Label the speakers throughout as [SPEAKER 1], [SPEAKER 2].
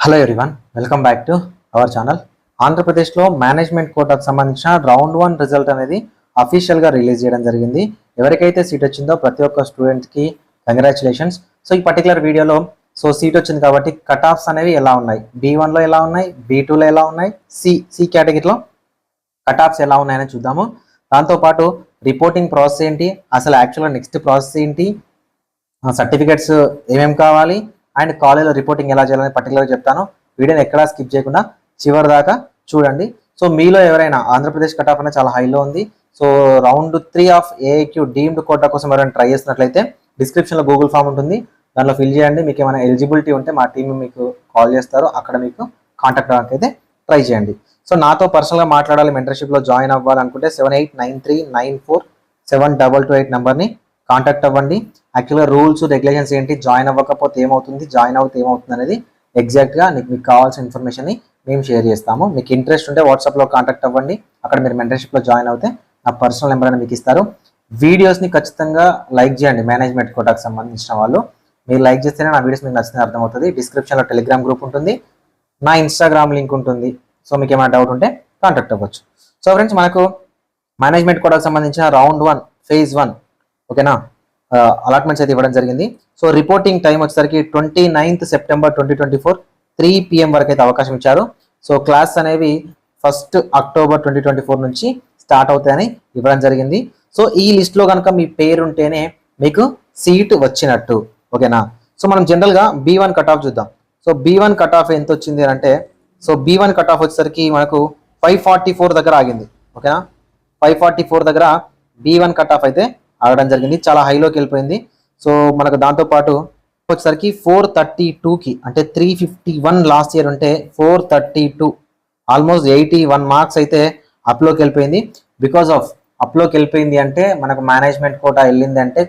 [SPEAKER 1] Hello everyone, welcome back to our channel. ఆంధ్రప్రదేశ్లో management కోటాకు సంబంధించిన round 1 result అనేది అఫీషియల్గా రిలీజ్ చేయడం జరిగింది. ఎవరికైతే సీట్ వచ్చిందో ప్రతి ఒక్క స్టూడెంట్కి కంగ్రాచులేషన్స్. సో ఈ పర్టికులర్ వీడియోలో సీట్ వచ్చింది కాబట్టి కట్ ఆఫ్స్ అనేవి ఎలా ఉన్నాయి, B1లో ఎలా ఉన్నాయి, B2లో ఎలా ఉన్నాయి, సి కేటగిరీలో కట్ ఆఫ్స్ ఎలా ఉన్నాయని చూద్దాము. దాంతోపాటు రిపోర్టింగ్ ప్రాసెస్ ఏంటి, అసలు యాక్చువల్గా నెక్స్ట్ ప్రాసెస్ ఏంటి, సర్టిఫికెట్స్ ఏమేమి కావాలి అండ్ కాలేజ్లో రిపోర్టింగ్ ఎలా చేయాలని పర్టికులర్గా చెప్తాను. వీడియోని ఎక్కడా స్కిప్ చేయకుండా చివరి దాకా చూడండి. సో మీలో ఎవరైనా ఆంధ్రప్రదేశ్ కట్ ఆఫ్ అనేది చాలా హైలో ఉంది. So round 3 of AIQ deemed quota కోసం ఎవరైనా ట్రై చేసినట్లయితే డిస్క్రిప్షన్లో గూగుల్ ఫామ్ ఉంటుంది, దానిలో ఫిల్ చేయండి. మీకు ఏమైనా ఎలిజిబిలిటీ ఉంటే మా టీం మీకు కాల్ చేస్తారు, అక్కడ మీకు కాంటాక్ట్ అవ్వడానికి అయితే ట్రై చేయండి. సో నాతో పర్సనల్గా మాట్లాడాలి, మెంటర్షిప్లో జాయిన్ అవ్వాలనుకుంటే 7893947228 నెంబర్ని కాంటాక్ట్ అవ్వండి. యాక్చువల్గా రూల్స్ రెగ్యులేషన్స్ ఏంటి, జాయిన్ అవ్వకపోతే ఏమవుతుంది, జాయిన్ అవుతే ఏమవుతుంది అనేది ఎగ్జాక్ట్గా మీకు కావాల్సిన ఇన్ఫర్మేషన్ని మేము షేర్ చేస్తాము. మీకు ఇంట్రెస్ట్ ఉంటే వాట్సాప్లో కాంటాక్ట్ అవ్వండి, అక్కడ మీరు మెంటర్షిప్లో జాయిన్ అవుతే నా పర్సనల్ నెంబర్ అని మీకు ఇస్తారు. వీడియోస్ని ఖచ్చితంగా లైక్ చేయండి. మేనేజ్మెంట్ కోటాకు సంబంధించిన వాళ్ళు మీరు లైక్ చేస్తేనే నా వీడియోస్ మీకు నచ్చింది అర్థమవుతుంది. డిస్క్రిప్షన్లో టెలిగ్రామ్ గ్రూప్ ఉంటుంది, నా ఇన్స్టాగ్రామ్ లింక్ ఉంటుంది. సో మీకు ఏమైనా డౌట్ ఉంటే కాంటాక్ట్ అవ్వచ్చు. సో ఫ్రెండ్స్, మనకు మేనేజ్మెంట్ కోటాకు సంబంధించిన రౌండ్ 1 ఫేజ్ 1 ఓకేనా అలాట్మెంట్స్ అయితే ఇవ్వడం జరిగింది. సో రిపోర్టింగ్ టైం వచ్చేసరికి 29th సెప్టెంబర్ 2024 3 PM వరకు అయితే అవకాశం ఇచ్చారు. సో క్లాస్ అనేవి 1st అక్టోబర్ 2024 నుంచి స్టార్ట్ అవుతాయని ఇవ్వడం జరిగింది. సో ఈ లిస్ట్లో కనుక మీ పేరు ఉంటేనే మీకు సీట్ వచ్చినట్టు ఓకేనా. సో మనం జనరల్గా B1 కట్ ఆఫ్ చూద్దాం. సో B1 కట్ ఆఫ్ ఎంత వచ్చింది అంటే, సో B1 కట్ ఆఫ్ వచ్చేసరికి మనకు 544 దగ్గర ఆగింది ఓకేనా. 544 దగ్గర B1 కట్ ఆఫ్ అయితే ఆగడం జరిగింది, చాలా హైలోకి వెళ్ళిపోయింది. సో మనకు దాంతోపాటు వచ్చేసరికి 432కి అంటే 351 లాస్ట్ ఇయర్ ఉంటే 432 ఆల్మోస్ట్ 81 మార్క్స్ అయితే అప్లోకి వెళ్ళిపోయింది. బికాస్ ఆఫ్ అప్లోకి వెళ్ళిపోయింది అంటే మనకు మేనేజ్మెంట్ కోటా వెళ్ళింది అంటే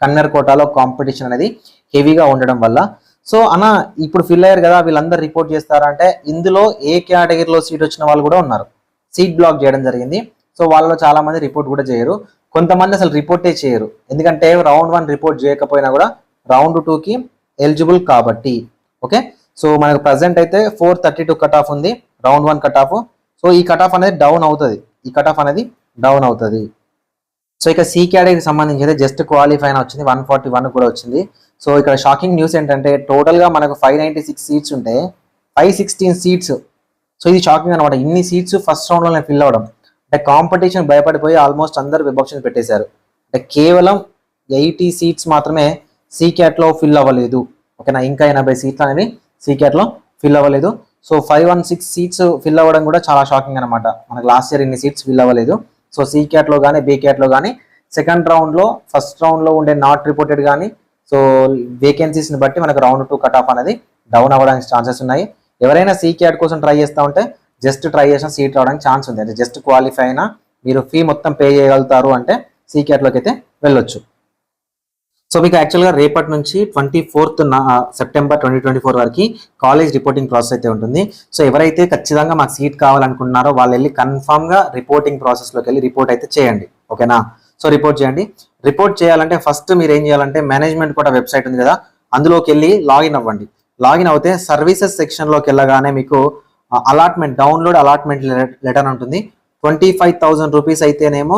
[SPEAKER 1] కన్నర్ కోటాలో కాంపిటీషన్ అనేది హెవీగా ఉండడం వల్ల. సో అన్న ఇప్పుడు ఫిల్ అయ్యారు కదా, వీళ్ళందరూ రిపోర్ట్ చేస్తారంటే ఇందులో ఏ కేటగిరీలో సీట్ వచ్చిన వాళ్ళు కూడా ఉన్నారు. సీట్ బ్లాక్ చేయడం జరిగింది. సో వాళ్ళలో చాలా మంది రిపోర్ట్ కూడా చేయరు, కొంతమంది అసలు రిపోర్టే చేయరు. ఎందుకంటే రౌండ్ 1 రిపోర్ట్ చేయకపోయినా కూడా రౌండ్ 2కి ఎలిజిబుల్ కాబట్టి ఓకే. సో మనకు ప్రజెంట్ అయితే 432 కట్ ఆఫ్ ఉంది రౌండ్ 1 కట్ ఆఫ్. సో ఈ కట్ ఆఫ్ అనేది డౌన్ అవుతుంది, ఈ కట్ ఆఫ్ అనేది డౌన్ అవుతుంది. సో ఇక సి కేటగిరీకి సంబంధించి అయితే జస్ట్ క్వాలిఫై అయినా వచ్చింది, 141 కూడా వచ్చింది. సో ఇక్కడ షాకింగ్ న్యూస్ ఏంటంటే టోటల్గా మనకు 596 సీట్స్ ఉంటే 516 సీట్స్. సో ఇది షాకింగ్ అనమాట. ఇన్ని సీట్స్ ఫస్ట్ రౌండ్లోనే ఫిల్ అవ్వడం అంటే కాంపిటీషన్ భయపడిపోయి ఆల్మోస్ట్ అందరు వెబ్ ఆప్షన్స్ పెట్టేశారు. అంటే కేవలం 80 సీట్స్ మాత్రమే సి క్యాట్లో ఫిల్ అవ్వలేదు ఓకేనా. ఇంకా 80 సీట్లు అనేవి సి క్యాట్లో ఫిల్ అవ్వలేదు. సో 516 సీట్స్ ఫిల్ అవ్వడం కూడా చాలా షాకింగ్ అనమాట. మనకు లాస్ట్ ఇయర్ ఇన్ని సీట్స్ ఫిల్ అవ్వలేదు. సో సి క్యాట్లో కానీ బి క్యాట్లో కానీ సెకండ్ రౌండ్లో ఫస్ట్ రౌండ్లో ఉండే నాట్ రిపోర్టెడ్ కానీ సో వేకెన్సీస్ని బట్టి మనకు రౌండ్ 2 కట్ ఆఫ్ అనేది డౌన్ అవ్వడానికి ఛాన్సెస్ ఉన్నాయి. ఎవరైనా సి క్యాట్ కోసం ట్రై చేస్తూ ఉంటే జస్ట్ ట్రై చేసిన సీట్ రావడానికి ఛాన్స్ ఉంది. అంటే జస్ట్ క్వాలిఫై అయినా మీరు ఫీ మొత్తం పే చేయగలుగుతారు అంటే సి క్యాట్లోకి అయితే వెళ్ళొచ్చు. సో మీకు యాక్చువల్గా రేపటి నుంచి 24th సెప్టెంబర్ 2024 వరకు కాలేజ్ రిపోర్టింగ్ ప్రాసెస్ అయితే ఉంటుంది. సో ఎవరైతే ఖచ్చితంగా మాకు సీట్ కావాలనుకుంటున్నారో వాళ్ళు వెళ్ళి కన్ఫామ్గా రిపోర్టింగ్ ప్రాసెస్లోకి వెళ్ళి రిపోర్ట్ అయితే చేయండి ఓకేనా. సో రిపోర్ట్ చేయండి. రిపోర్ట్ చేయాలంటే ఫస్ట్ మీరు ఏం చేయాలంటే మేనేజ్మెంట్ కూడా వెబ్సైట్ ఉంది కదా, అందులోకి వెళ్ళి లాగిన్ అవ్వండి. లాగిన్ అవుతే సర్వీసెస్ సెక్షన్లోకి వెళ్ళగానే మీకు అలాట్మెంట్ డౌన్లోడ్ అలాట్మెంట్ లెటర్ ఉంటుంది. 25,000 రూపీస్ అయితేనేమో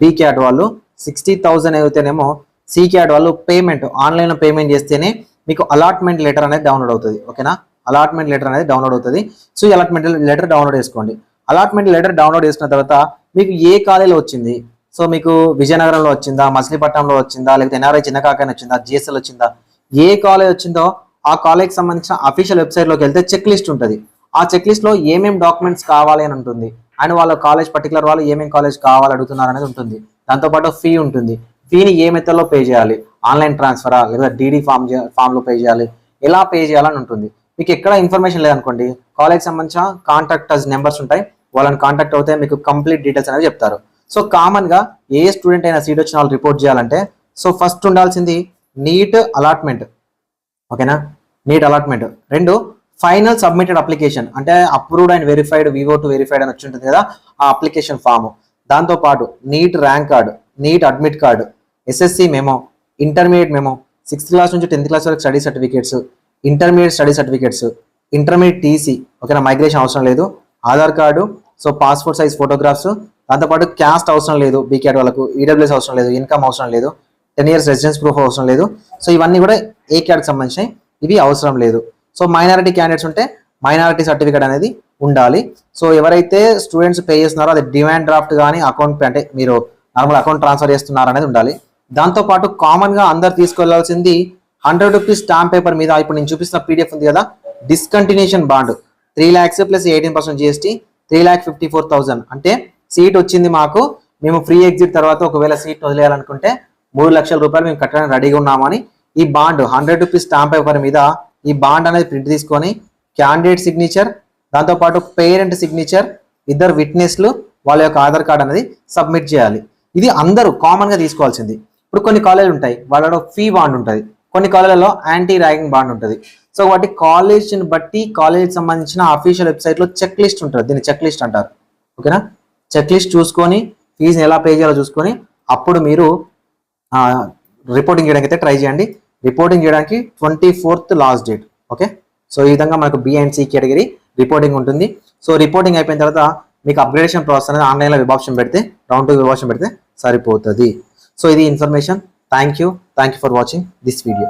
[SPEAKER 1] బీ క్యాట్ వాళ్ళు, 60,000 అయితేనేమో సి క్యాట్ వాళ్ళు పేమెంట్ ఆన్లైన్లో పేమెంట్ చేస్తేనే మీకు అలాట్మెంట్ లెటర్ అనేది డౌన్లోడ్ అవుతుంది ఓకేనా. అలాట్మెంట్ లెటర్ అనేది డౌన్లోడ్ అవుతుంది. సో ఈ అలాట్మెంట్ లెటర్ డౌన్లోడ్ చేసుకోండి. అలాట్మెంట్ లెటర్ డౌన్లోడ్ చేసుకున్న తర్వాత మీకు ఏ కాలేజీలో వచ్చింది, సో మీకు విజయనగరంలో వచ్చిందా, మచిలీపట్నంలో వచ్చిందా, లేకపోతే ఎన్ఆర్ఐ చిన్నకాకని వచ్చిందా, జిఎస్ఎల్ వచ్చిందా, ఏ కాలేజ్ వచ్చిందో ఆ కాలేజ్కి సంబంధించిన అఫీషియల్ వెబ్సైట్లోకి వెళ్తే చెక్ లిస్ట్ ఉంటుంది. ఆ చెక్ లిస్ట్లో ఏమేమి డాక్యుమెంట్స్ కావాలి అని ఉంటుంది అండ్ వాళ్ళ కాలేజ్ పర్టికులర్ వాళ్ళు ఏమేమి కాలేజ్ కావాలి అడుగుతున్నారు అనేది ఉంటుంది. దాంతోపాటు ఫీ ఉంటుంది. ఫీని ఏ మెథడ్లో పే చేయాలి, ఆన్లైన్ ట్రాన్స్ఫరా లేదా డీడీ ఫామ్లో పే చేయాలి, ఎలా పే చేయాలని ఉంటుంది. మీకు ఎక్కడ ఇన్ఫర్మేషన్ లేదనుకోండి, కాలేజ్ సంబంధించిన కాంటాక్టర్స్ నెంబర్స్ ఉంటాయి, వాళ్ళని కాంటాక్ట్ అవుతే మీకు కంప్లీట్ డీటెయిల్స్ అనేవి చెప్తారు. సో కామన్గా ఏ స్టూడెంట్ అయినా సీట్ వచ్చిన వాళ్ళు రిపోర్ట్ చేయాలంటే సో ఫస్ట్ ఉండాల్సింది నీట్ అలాట్మెంట్ ఓకేనా. NEET allotment. 2 final submitted application అంటే approved and verified VO2 verified అని వచ్చి ఉంటుంది కదా ఆ అప్లికేషన్ ఫామ్. దాంతోపాటు NEET rank card, NEET admit card, SSC memo, intermediate memo, 6th class నుంచి 10th క్లాస్ వరకు study certificates, intermediate study certificates, intermediate TC, ఓకేనా, మైగ్రేషన్ అవసరం లేదు, Aadhaar card, so passport size photographs, దాంతోపాటు క్యాస్ట్ అవసరం లేదు, బీకేట్ వాళ్ళకు, ఈడబ్ల్యూఎస్ అవసరం లేదు, ఇన్కమ్ అవసరం లేదు, 10 years రెసిడెన్స్ ప్రూఫ్ అవసరం లేదు. సో ఇవన్నీ కూడా ఏ క్యాట్కి సంబంధించినవి, ఇవి అవసరం లేదు. సో మైనారిటీ క్యాండిడేట్స్ ఉంటే మైనారిటీ సర్టిఫికేట్ అనేది ఉండాలి. సో ఎవరైతే స్టూడెంట్స్ పే చేస్తున్నారో అది డిమాండ్ డ్రాఫ్ట్ కానీ అకౌంట్ అంటే మీరు నార్మల్ అకౌంట్ ట్రాన్స్ఫర్ చేస్తున్నారు అనేది ఉండాలి. దాంతోపాటు కామన్గా అందరు తీసుకెళ్లాల్సింది 100 రూపీస్ స్టాంప్ పేపర్ మీద ఇప్పుడు నేను చూపిస్తున్న పీడిఎఫ్ ఉంది కదా, discontinuation bond 3 lakhs plus 18% GST 3,54,000. అంటే సీట్ వచ్చింది మాకు, మేము ఫ్రీ ఎగ్జిట్ తర్వాత ఒకవేళ సీట్ వదిలేయాలనుకుంటే 3 లక్షల రూపాయలు మేము కట్టడానికి రెడీగా ఉన్నామని ఈ బాండ్ 100 రూపీస్ స్టాంప్ పేపర్ మీద ఈ బాండ్ అనేది ప్రింట్ తీసుకొని క్యాండిడేట్ సిగ్నేచర్, దాంతోపాటు పేరెంట్ సిగ్నేచర్, ఇద్దరు విట్నెస్లు, వాళ్ళ యొక్క ఆధార్ కార్డ్ అనేది సబ్మిట్ చేయాలి. ఇది అందరూ కామన్గా తీసుకోవాల్సింది. ఇప్పుడు కొన్ని కాలేజీలు ఉంటాయి, వాళ్ళలో ఫీ బాండ్ ఉంటుంది, కొన్ని కాలేజీలలో యాంటీ ర్యాగింగ్ బాండ్ ఉంటుంది. సో వాటి కాలేజ్ని బట్టి కాలేజీకి సంబంధించిన అఫీషియల్ వెబ్సైట్లో చెక్ లిస్ట్ ఉంటుంది, దీన్ని చెక్ లిస్ట్ అంటారు, ఓకేనా. చెక్ లిస్ట్ చూసుకొని ఫీజుని ఎలా పే చేయాలో చూసుకొని అప్పుడు మీరు రిపోర్టింగ్ చేయడానికి అయితే ట్రై చేయండి. రిపోర్టింగ్ చేయడానికి 24th last date, okay. So ఈ విధంగా మనకు B and C category reporting ఉంటుంది. సో రిపోర్టింగ్ అయిపోయిన తర్వాత మీకు అప్గ్రేడేషన్ ప్రాసెస్ అనేది ఆన్లైన్లో విభాషణ పెడితే, రౌండ్ 2 విభాషణ పెడితే సరిపోతుంది. సో ఇది information. Thank you for watching this video.